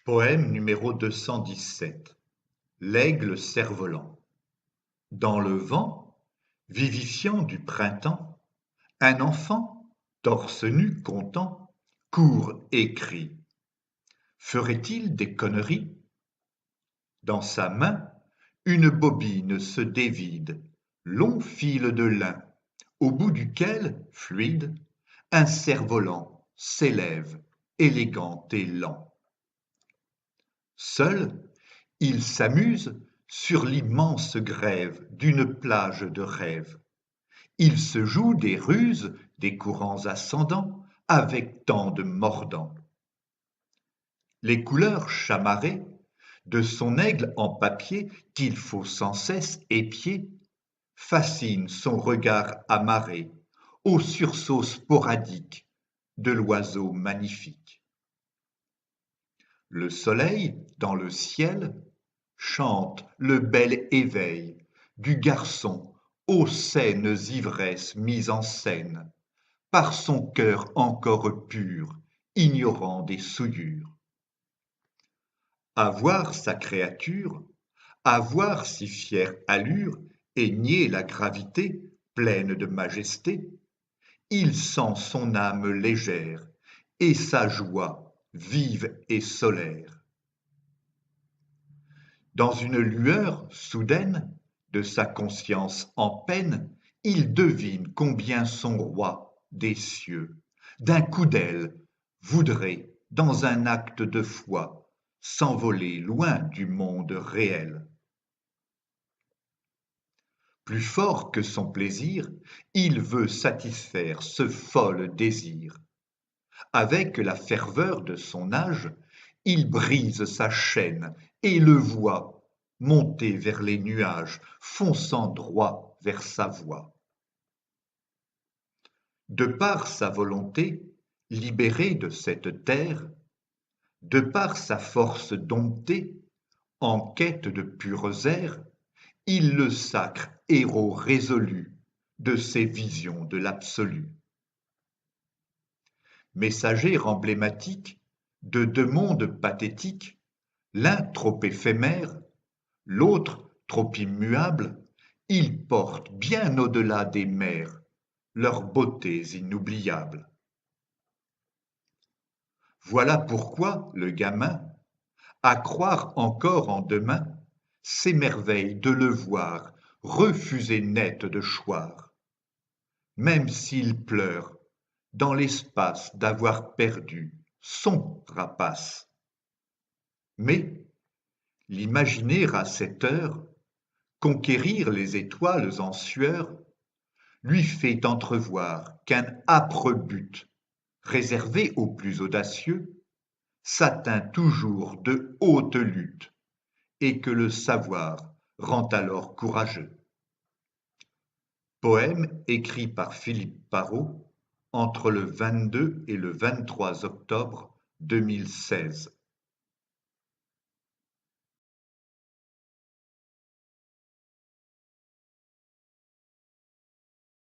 Poème numéro 217. L'aigle cerf-volant. Dans le vent, vivifiant du printemps, un enfant, torse nu content, court et crie. Ferait-il des conneries? Dans sa main, une bobine se dévide, long fil de lin, au bout duquel, fluide, un cerf-volant s'élève, élégant et lent. Seul, il s'amuse sur l'immense grève d'une plage de rêve. Il se joue des ruses, des courants ascendants, avec tant de mordants. Les couleurs chamarrées de son aigle en papier qu'il faut sans cesse épier fascinent son regard amarré au sursaut sporadique de l'oiseau magnifique. Le soleil, dans le ciel, chante le bel éveil du garçon aux saines ivresses mises en scène par son cœur encore pur, ignorant des souillures. À voir sa créature, à voir si fière allure et nier la gravité pleine de majesté, il sent son âme légère et sa joie vive et solaire. Dans une lueur soudaine de sa conscience en peine, il devine combien son roi des cieux, d'un coup d'aile, voudrait, dans un acte de foi, s'envoler loin du monde réel. Plus fort que son plaisir, il veut satisfaire ce fol désir. Avec la ferveur de son âge, il brise sa chaîne et le voit monter vers les nuages, fonçant droit vers sa voie. De par sa volonté, libéré de cette terre, de par sa force domptée, en quête de pures airs, il le sacre héros résolu de ses visions de l'absolu. Messager emblématique de deux mondes pathétiques, l'un trop éphémère, l'autre trop immuable, ils portent bien au-delà des mers leurs beautés inoubliables. Voilà pourquoi le gamin, à croire encore en demain, s'émerveille de le voir refuser net de choir, même s'il pleure dans l'espace d'avoir perdu son rapace. Mais l'imaginer à cette heure, conquérir les étoiles en sueur, lui fait entrevoir qu'un âpre but, réservé aux plus audacieux, s'atteint toujours de hautes luttes, et que le savoir rend alors courageux. Poème écrit par Philippe Parrot entre le 22 et le 23 octobre 2016.